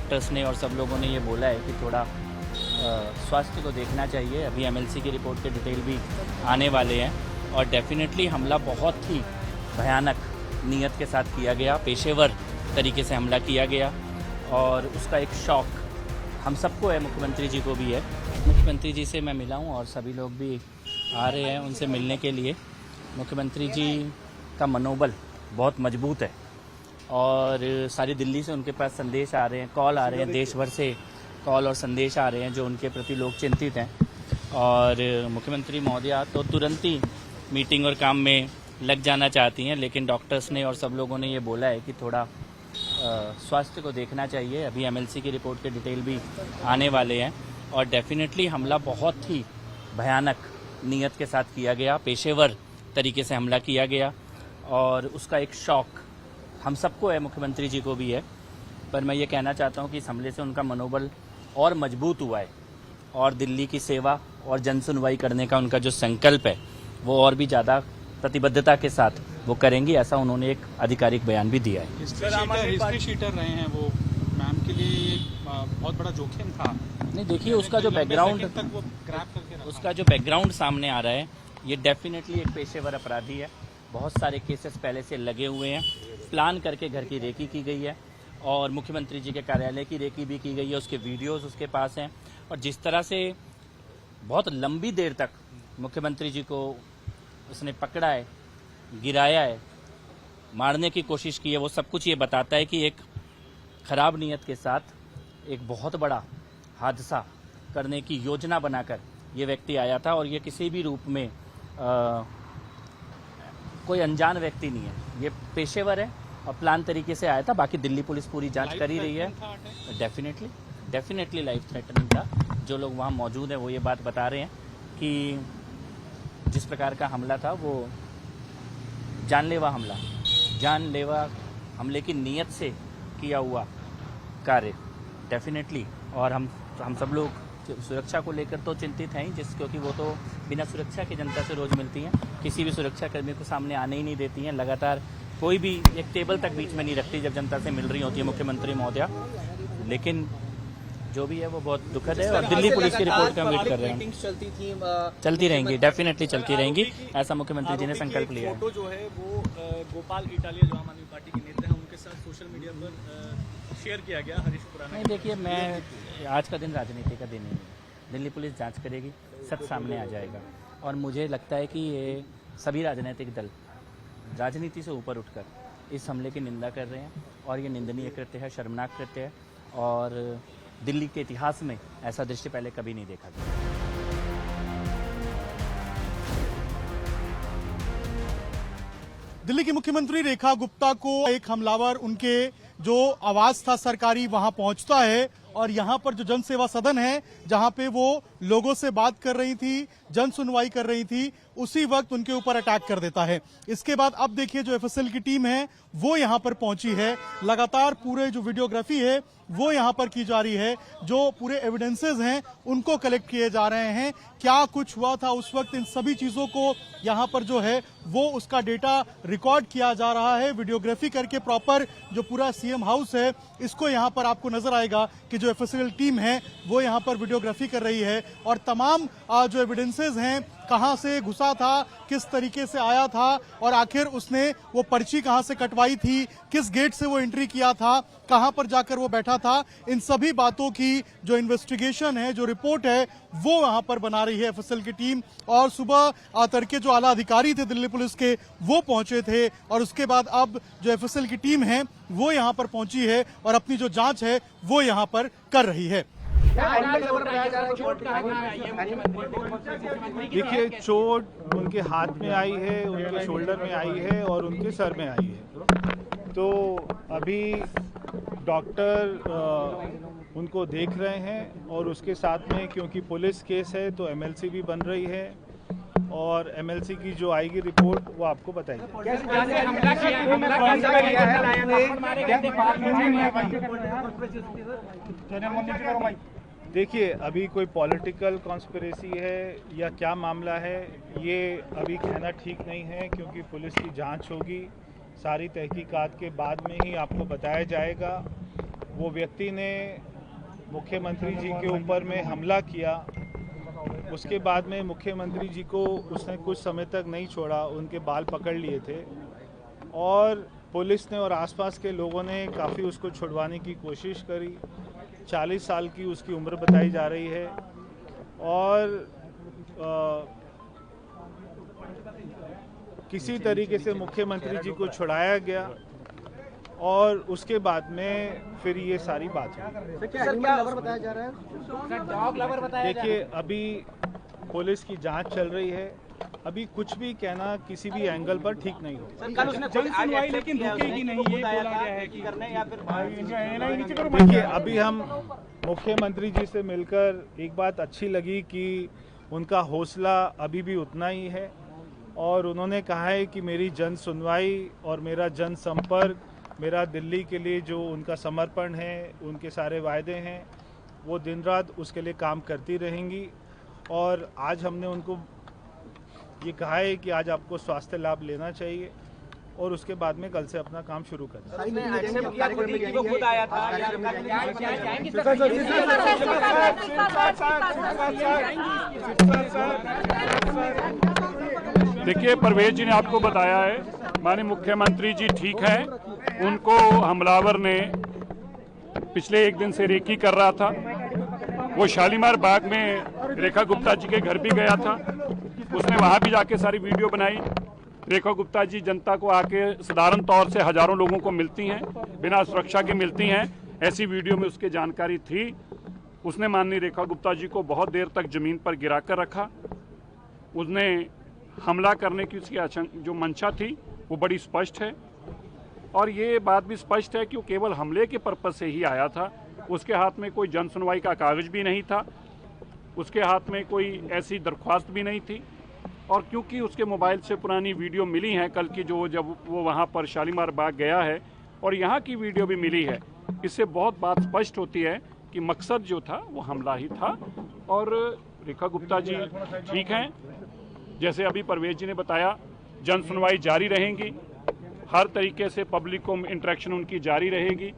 Doctors ने और सब लोगों ने ये बोला है कि थोड़ा स्वास्थ्य को देखना चाहिए। अभी एमएलसी की रिपोर्ट के डिटेल भी आने वाले हैं और डेफिनेटली हमला बहुत ही भयानक नीयत के साथ किया गया, पेशेवर तरीके से हमला किया गया और उसका एक शॉक हम सबको है, मुख्यमंत्री जी को भी है। मुख्यमंत्री जी से मैं मिला हूँ और सभी लोग भी आ रहे हैं उनसे मिलने के लिए। मुख्यमंत्री जी का मनोबल बहुत मजबूत है और सारी दिल्ली से उनके पास संदेश आ रहे हैं, कॉल आ रहे हैं, देश भर से कॉल और संदेश आ रहे हैं जो उनके प्रति लोग चिंतित हैं। और मुख्यमंत्री महोदया तो तुरंत ही मीटिंग और काम में लग जाना चाहती हैं, लेकिन डॉक्टर्स ने और सब लोगों ने ये बोला है कि थोड़ा स्वास्थ्य को देखना चाहिए। अभी एमएलसी की रिपोर्ट के डिटेल भी आने वाले हैं और डेफिनेटली हमला बहुत ही भयानक नीयत के साथ किया गया, पेशेवर तरीके से हमला किया गया और उसका एक शॉक हम सबको है, मुख्यमंत्री जी को भी है। पर मैं ये कहना चाहता हूँ कि इस हमले से उनका मनोबल और मजबूत हुआ है और दिल्ली की सेवा और जन सुनवाई करने का उनका जो संकल्प है वो और भी ज़्यादा प्रतिबद्धता के साथ वो करेंगी, ऐसा उन्होंने एक आधिकारिक बयान भी दिया है। हिस्ट्री शीटर रहे हैं वो, मैम के लिए बहुत बड़ा जोखिम था। नहीं, देखिए उसका जो बैकग्राउंड सामने आ रहा है, ये डेफिनेटली एक पेशेवर अपराधी है। बहुत सारे केसेस पहले से लगे हुए हैं, प्लान करके घर की रेकी की गई है और मुख्यमंत्री जी के कार्यालय की रेकी भी की गई है, उसके वीडियोस उसके पास हैं। और जिस तरह से बहुत लंबी देर तक मुख्यमंत्री जी को उसने पकड़ा है, गिराया है, मारने की कोशिश की है, वो सब कुछ ये बताता है कि एक खराब नीयत के साथ एक बहुत बड़ा हादसा करने की योजना बनाकर ये व्यक्ति आया था। और ये किसी भी रूप में कोई अनजान व्यक्ति नहीं है, ये पेशेवर है और प्लान तरीके से आया था। बाकी दिल्ली पुलिस पूरी जांच कर ही रही है। डेफिनेटली लाइफ थ्रेटनिंग था। जो लोग वहाँ मौजूद हैं वो ये बात बता रहे हैं कि जिस प्रकार का हमला था वो जानलेवा हमले की नीयत से किया हुआ कार्य डेफिनेटली। और हम सब लोग सुरक्षा को लेकर तो चिंतित हैं ही, क्योंकि वो तो बिना सुरक्षा के जनता से रोज़ मिलती हैं, किसी भी सुरक्षा कर्मी को सामने आने ही नहीं देती हैं, लगातार कोई भी एक टेबल तक बीच में नहीं रखती जब जनता से मिल रही होती है मुख्यमंत्री महोदया। लेकिन जो भी है वो बहुत दुखद है और दिल्ली पुलिस की रिपोर्ट का वेट कर रहे हैं। चलती रहेंगी, डेफिनेटली चलती रहेंगी, ऐसा मुख्यमंत्री जी ने संकल्प लिया है। फोटो जो है वो गोपाल इटालिया जो आम आदमी पार्टी के नेता हैं उनके साथ सोशल मीडिया पर शेयर किया गया हरीश खुराना। नहीं, देखिए मैं आज का दिन राजनीति का दिन है, दिल्ली पुलिस जांच करेगी, सच सामने आ जाएगा। और मुझे लगता है कि ये सभी राजनीतिक दल राजनीति से ऊपर उठकर इस हमले की निंदा कर रहे हैं और ये निंदनीय कृत्य है, शर्मनाक कृत्य है और दिल्ली के इतिहास में ऐसा दृश्य पहले कभी नहीं देखा गया। दिल्ली की मुख्यमंत्री रेखा गुप्ता को एक हमलावर उनके जो आवास था सरकारी वहां पहुंचता है और यहां पर जो जन सेवा सदन है जहां पे वो लोगों से बात कर रही थी, जन सुनवाई कर रही थी, उसी वक्त उनके ऊपर अटैक कर देता है। इसके बाद अब देखिए जो एफएसएल की टीम है वो यहां पर पहुंची है, लगातार पूरे जो वीडियोग्राफी है वो यहां पर की जा रही है, जो पूरे एविडेंसेस हैं उनको कलेक्ट किए जा रहे हैं, क्या कुछ हुआ था उस वक्त, इन सभी चीजों को यहां पर जो है वो उसका डेटा रिकॉर्ड किया जा रहा है, वीडियोग्राफी करके प्रॉपर जो पूरा सीएम हाउस है इसको यहां पर आपको नजर आएगा कि जो एफएसएल टीम है वो यहां पर वीडियोग्राफी कर रही है और तमाम जो एविडेंसेस हैं, कहां से घुसा था, किस तरीके से आया था और आखिर उसने वो पर्ची कहां से कटवाई थी, किस गेट से वो एंट्री किया था, कहां पर जाकर वो बैठा था, इन सभी बातों की जो इन्वेस्टिगेशन है, जो रिपोर्ट है वो वहां पर बना रही है एफएसएल की टीम। और सुबह तड़के जो आला अधिकारी थे दिल्ली पुलिस के वो पहुंचे थे और उसके बाद अब जो एफएसएल की टीम है वो यहां पर पहुंची है और अपनी जो जांच है वो यहां पर कर रही है। देखिए, चोट उनके हाथ में आई है, उनके शोल्डर में आई है और उनके सर में आई है। तो अभी डॉक्टर उनको देख रहे हैं और उसके साथ में क्योंकि पुलिस केस है तो एमएलसी भी बन रही है और एमएलसी की जो आएगी रिपोर्ट वो आपको बताएगी। देखिए, अभी कोई पॉलिटिकल कॉन्स्पिरेसी है या क्या मामला है ये अभी कहना ठीक नहीं है, क्योंकि पुलिस की जांच होगी, सारी तहकीकात के बाद में ही आपको बताया जाएगा। वो व्यक्ति ने मुख्यमंत्री जी के ऊपर में हमला किया। उसके बाद में मुख्यमंत्री जी को उसने कुछ समय तक नहीं छोड़ा, उनके बाल पकड़ लिए थे और पुलिस ने और आसपास के लोगों ने काफ़ी उसको छुड़वाने की कोशिश करी। 40 साल की उसकी उम्र बताई जा रही है और किसी तरीके से मुख्यमंत्री जी को छुड़ाया गया और उसके बाद में फिर ये सारी बात हुई। बताया जा रहा है, देखिए अभी पुलिस की जांच चल रही है, अभी कुछ भी कहना किसी भी एंगल पर ठीक नहीं हो। कल उसने सुनवाई लेकिन रुकेगी नहीं, ये बोला गया है कि करने या फिर देखिए अभी हम मुख्यमंत्री जी से मिलकर एक बात अच्छी लगी कि उनका हौसला अभी भी उतना ही है और उन्होंने कहा है कि मेरी जन सुनवाई और मेरा जन संपर्क, मेरा दिल्ली के लिए जो उनका समर्पण है, उनके सारे वायदे हैं, वो दिन रात उसके लिए काम करती रहेंगी। और आज हमने उनको ये कहा है कि आज आपको स्वास्थ्य लाभ लेना चाहिए और उसके बाद में कल से अपना काम शुरू करना। देखिए परवेज जी ने आपको बताया है, माननीय मुख्यमंत्री जी ठीक हैं। उनको हमलावर ने पिछले एक दिन से रेकी कर रहा था। वो शालीमार बाग में रेखा गुप्ता जी के घर भी गया था, उसने वहाँ भी जाके सारी वीडियो बनाई। रेखा गुप्ता जी जनता को आके साधारण तौर से हजारों लोगों को मिलती हैं, बिना सुरक्षा के मिलती हैं, ऐसी वीडियो में उसकी जानकारी थी। उसने माननीय रेखा गुप्ता जी को बहुत देर तक जमीन पर गिरा कर रखा। उसने हमला करने की उसकी जो मंशा थी वो बड़ी स्पष्ट है और ये बात भी स्पष्ट है कि वो केवल हमले के पर्पज से ही आया था। उसके हाथ में कोई जन सुनवाई का कागज भी नहीं था, उसके हाथ में कोई ऐसी दरख्वास्त भी नहीं थी और क्योंकि उसके मोबाइल से पुरानी वीडियो मिली हैं कल की, जो जब वो वहाँ पर शालीमार बाग गया है और यहाँ की वीडियो भी मिली है, इससे बहुत बात स्पष्ट होती है कि मकसद जो था वो हमला ही था। और रेखा गुप्ता जी ठीक हैं, जैसे अभी परवेज जी ने बताया, जन सुनवाई जारी रहेंगी, हर तरीके से पब्लिक को इंटरेक्शन उनकी जारी रहेगी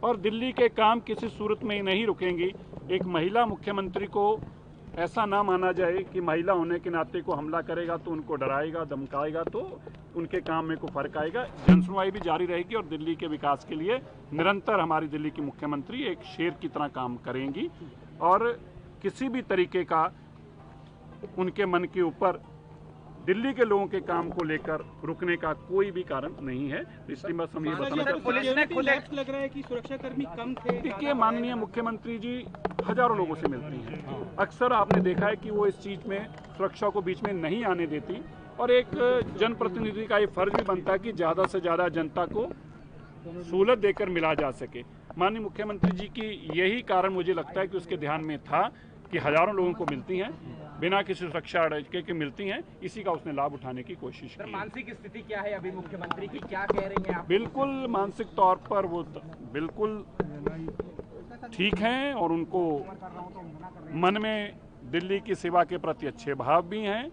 और दिल्ली के काम किसी सूरत में नहीं रुकेंगी। एक महिला मुख्यमंत्री को ऐसा ना माना जाए कि महिला होने के नाते को हमला करेगा तो उनको डराएगा, धमकाएगा तो उनके काम में को फर्क आएगा। जन सुनवाई भी जारी रहेगी और दिल्ली के विकास के लिए निरंतर हमारी दिल्ली की मुख्यमंत्री एक शेर की तरह काम करेंगी और किसी भी तरीके का उनके मन के ऊपर दिल्ली के लोगों के काम को लेकर रुकने का कोई भी कारण नहीं है। इसलिए बस हम ये बताना चाहते हैं, लग रहा है कि सुरक्षाकर्मी कम थे। देखिए माननीय मुख्यमंत्री जी हजारों लोगों से मिलती हैं, अक्सर आपने देखा है कि वो इस चीज में सुरक्षा को बीच में नहीं आने देती और एक जनप्रतिनिधि का ये फर्ज भी बनता है कि ज्यादा से ज्यादा जनता को सहूलत देकर मिला जा सके। माननीय मुख्यमंत्री जी की यही कारण मुझे लगता है कि उसके ध्यान में था कि हजारों लोगों को मिलती हैं, बिना किसी सुरक्षा के मिलती हैं, इसी का उसने लाभ उठाने की कोशिश की। मानसिक स्थिति क्या है अभी मुख्यमंत्री की, क्या कह रही हैं आप? बिल्कुल मानसिक तौर पर वो बिल्कुल ठीक हैं और उनको मन में दिल्ली की सेवा के प्रति अच्छे भाव भी हैं